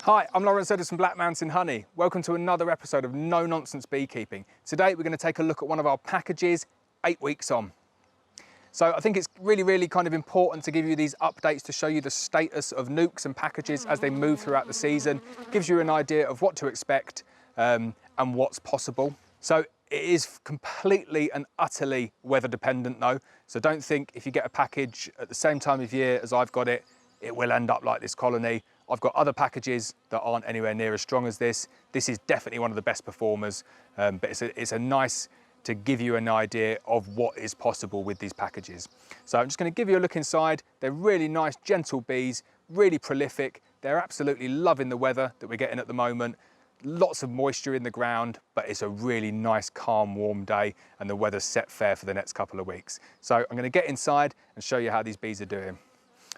Hi, I'm Lawrence Edison Black Mountain Honey. Welcome to another episode of No Nonsense Beekeeping. Today we're going to take a look at one of our packages 8 weeks on. So I think it's really kind of important to give you these updates to show you the status of nukes and packages as they move throughout the season. Gives you an idea of what to expect and what's possible. So it is completely and utterly weather dependent though. So don't think if you get a package at the same time of year as I've got it, it will end up like this colony. I've got other packages that aren't anywhere near as strong as this. This is definitely one of the best performers, but it's a nice to give you an idea of what is possible with these packages. So I'm just going to give you a look inside. They're really nice, gentle bees, really prolific. They're absolutely loving the weather that we're getting at the moment. Lots of moisture in the ground, but it's a really nice, calm, warm day, and the weather's set fair for the next couple of weeks. So I'm going to get inside and show you how these bees are doing.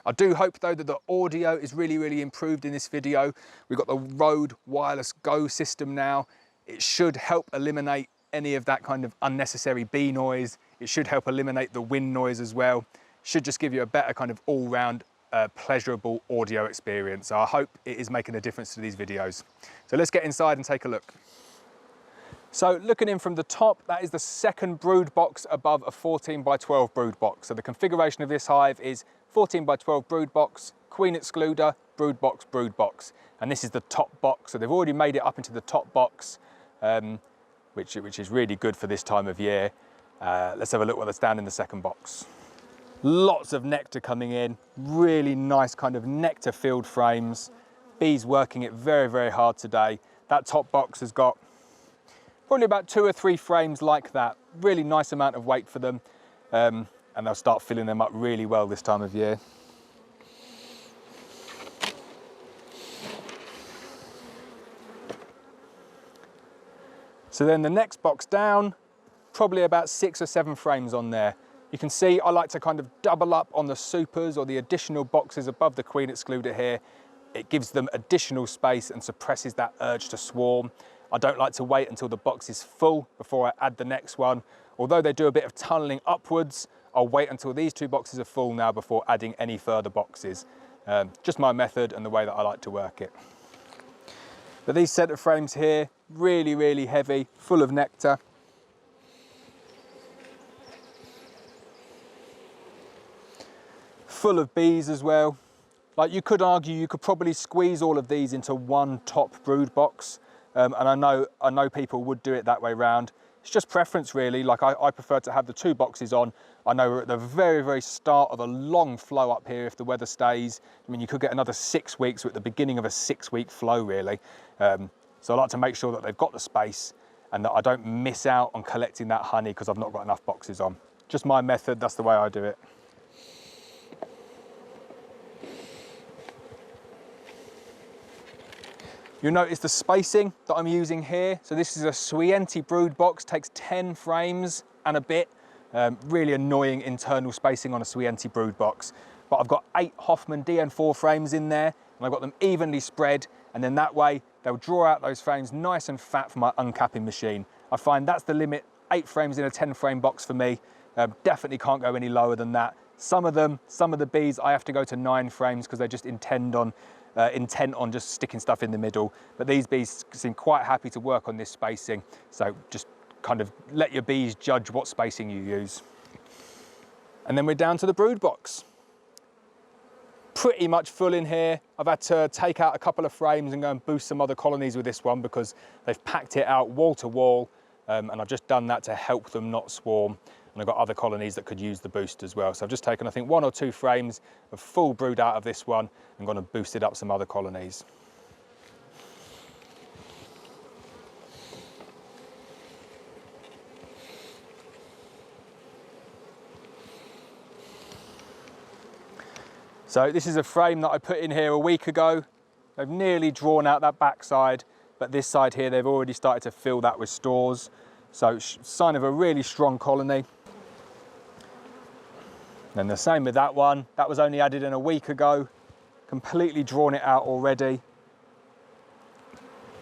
I do hope though that the audio is really improved in this video. We've got the Rode Wireless Go system now. It should help eliminate any of that kind of unnecessary bee noise. It should help eliminate the wind noise as well. Should just give you a better kind of all-round pleasurable audio experience. So I hope it is making a difference to these videos. So let's get inside and take a look. So looking in from the top, that is the second brood box above a 14 by 12 brood box. So the configuration of this hive is 14 by 12 brood box, queen excluder, brood box. And this is the top box. So they've already made it up into the top box, which is really good for this time of year. Let's have a look what there's down in the second box. Lots of nectar coming in, really nice kind of nectar filled frames. Bees working it very hard today. That top box has got probably about 2 or 3 frames like that. Really nice amount of weight for them. And they'll start filling them up really well this time of year. So then the next box down, probably about 6 or 7 frames on there. You can see I like to kind of double up on the supers or the additional boxes above the queen excluder here. It gives them additional space and suppresses that urge to swarm. I don't like to wait until the box is full before I add the next one. Although they do a bit of tunneling upwards, I'll wait until these 2 boxes are full now before adding any further boxes. Just my method and the way that I like to work it. But these centre frames here, really heavy, full of nectar. Full of bees as well. Like you could argue you could probably squeeze all of these into one top brood box. And I know people would do it that way round. It's just preference really. Like I prefer to have the 2 boxes on. I know we're at the very start of a long flow up here if the weather stays. I mean, you could get another 6 weeks. We're at the beginning of a 6-week flow really. So I like to make sure that they've got the space and that I don't miss out on collecting that honey because I've not got enough boxes on. Just my method, that's the way I do it. You'll notice the spacing that I'm using here. So this is a Swienti brood box, takes 10 frames and a bit. Really annoying internal spacing on a Swienti brood box. But I've got 8 Hoffman DN4 frames in there and I've got them evenly spread. And then that way they'll draw out those frames nice and fat for my uncapping machine. I find that's the limit, 8 frames in a 10 frame box for me. Definitely can't go any lower than that. Some of the bees, I have to go to 9 frames because they just intent on just sticking stuff in the middle. But these bees seem quite happy to work on this spacing. So just kind of let your bees judge what spacing you use. And then we're down to the brood box. Pretty much full in here. I've had to take out a couple of frames and go and boost some other colonies with this one because they've packed it out wall to wall. And I've just done that to help them not swarm. And I've got other colonies that could use the boost as well. So I've just taken, I think, 1 or 2 frames of full brood out of this one and gone and boosted up some other colonies. So this is a frame that I put in here a week ago. They've nearly drawn out that backside, but this side here, they've already started to fill that with stores. So sign of a really strong colony. Then the same with that one. That was only added in a week ago. Completely drawn it out already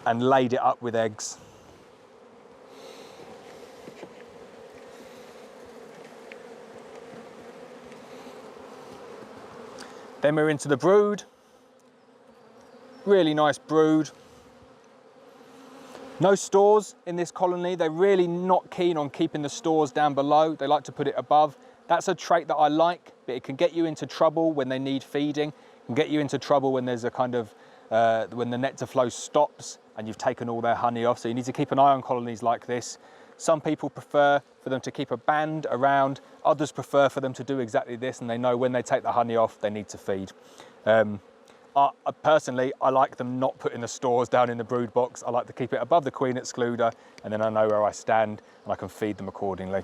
and laid it up with eggs. Then we're into the brood. Really nice brood. No stores in this colony. They're really not keen on keeping the stores down below. They like to put it above. That's a trait that I like, but it can get you into trouble when they need feeding. It can get you into trouble when there's a kind of, when the nectar flow stops and you've taken all their honey off. So you need to keep an eye on colonies like this. Some people prefer for them to keep a band around. Others prefer for them to do exactly this, and they know when they take the honey off, they need to feed. Personally, I like them not putting the stores down in the brood box. I like to keep it above the queen excluder, and then I know where I stand and I can feed them accordingly.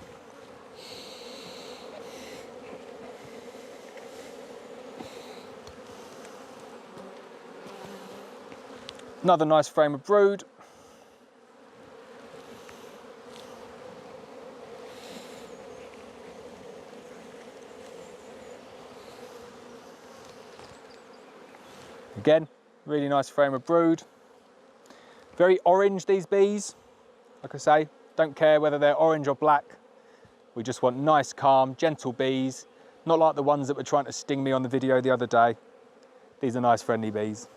Another nice frame of brood. Again, really nice frame of brood. Very orange, these bees. Like I say, don't care whether they're orange or black. We just want nice, calm, gentle bees. Not like the ones that were trying to sting me on the video the other day. These are nice, friendly bees.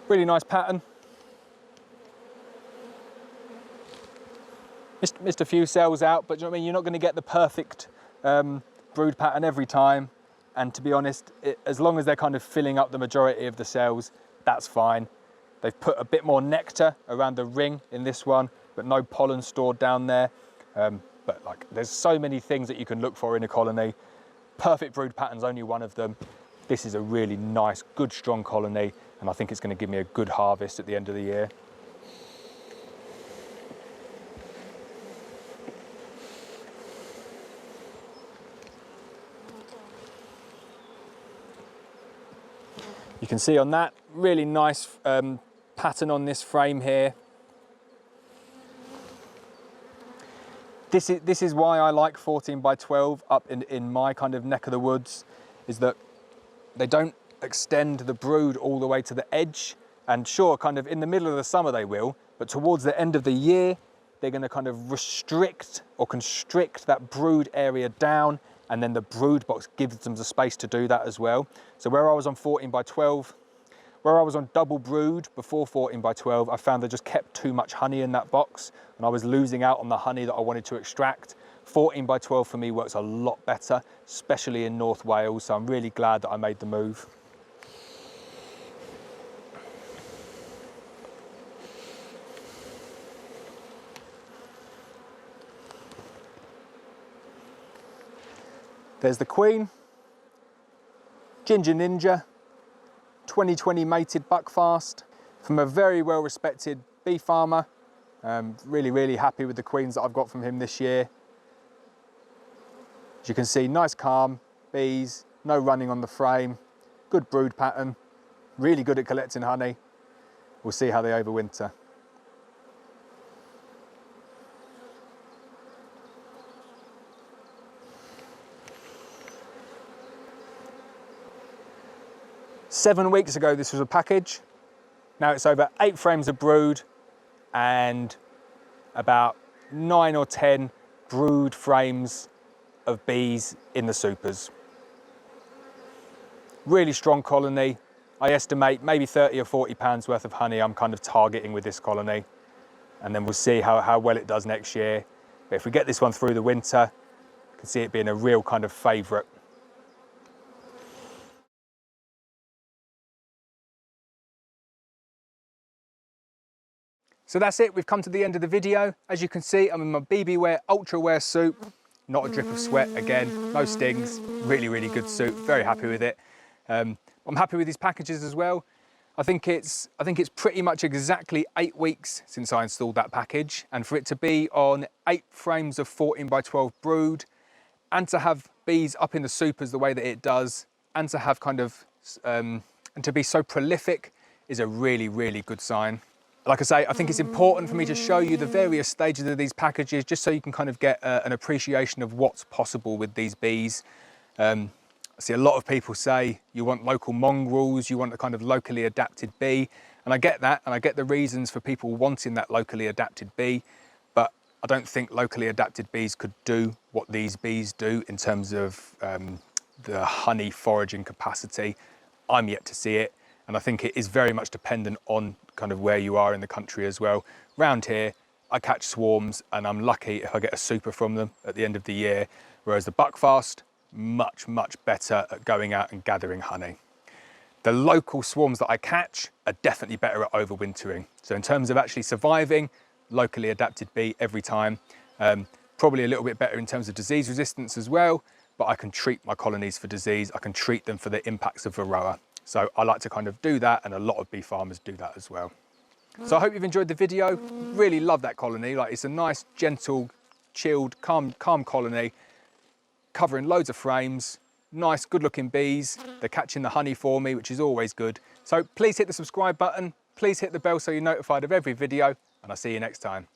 Really nice pattern. Missed a few cells out, but you know what I mean? You're not going to get the perfect brood pattern every time. And to be honest, as long as they're kind of filling up the majority of the cells, that's fine. They've put a bit more nectar around the ring in this one, but no pollen stored down there. But like, there's so many things that you can look for in a colony. Perfect brood pattern's only one of them. This is a really nice, good, strong colony, and I think it's going to give me a good harvest at the end of the year. You can see on that, really nice pattern on this frame here. This is why I like 14 by 12 up in my kind of neck of the woods, is that they don't extend the brood all the way to the edge. And sure, kind of in the middle of the summer they will, but towards the end of the year, they're going to kind of restrict or constrict that brood area down, and then the brood box gives them the space to do that as well. So where I was on 14 by 12, where I was on double brood before 14 by 12, I found they just kept too much honey in that box, and I was losing out on the honey that I wanted to extract. 14 by 12 for me works a lot better, especially in North Wales, so I'm really glad that I made the move. There's the queen, Ginger Ninja, 2020 mated buckfast from a very well respected bee farmer. Really, really happy with the queens that I've got from him this year. As you can see, nice calm bees, no running on the frame, good brood pattern, really good at collecting honey. We'll see how they overwinter. Seven weeks ago, this was a package. Now it's over 8 frames of brood and about 9 or 10 brood frames of bees in the supers. Really strong colony. I estimate maybe 30 or 40 pounds worth of honey I'm kind of targeting with this colony. And then we'll see how well it does next year. But if we get this one through the winter, I can see it being a real kind of favourite. So that's it, we've come to the end of the video. As you can see, I'm in my BB Wear Ultra Wear suit. Not a drip of sweat again, no stings. Really, really good suit, very happy with it. I'm happy with these packages as well. I think it's pretty much exactly 8 weeks since I installed that package, and for it to be on 8 frames of 14 by 12 brood, and to have bees up in the supers the way that it does, and to have kind of, and to be so prolific is a really, really good sign. Like I say, I think it's important for me to show you the various stages of these packages, just so you can kind of get an appreciation of what's possible with these bees. I see a lot of people say you want local mongrels, you want a kind of locally adapted bee. And I get that, and I get the reasons for people wanting that locally adapted bee, but I don't think locally adapted bees could do what these bees do in terms of the honey foraging capacity. I'm yet to see it, and I think it is very much dependent on kind of where you are in the country as well. Round here, I catch swarms, and I'm lucky if I get a super from them at the end of the year, whereas the buckfast, much better at going out and gathering honey. The local swarms that I catch are definitely better at overwintering. So in terms of actually surviving, locally adapted bee every time. Probably a little bit better in terms of disease resistance as well, but I can treat my colonies for disease. I can treat them for the impacts of varroa. So I like to kind of do that, and a lot of bee farmers do that as well. So I hope you've enjoyed the video. Really love that colony. Like, it's a nice, gentle, chilled, calm colony, covering loads of frames, nice, good looking bees. They're catching the honey for me, which is always good. So please hit the subscribe button. Please hit the bell so you're notified of every video, and I'll see you next time.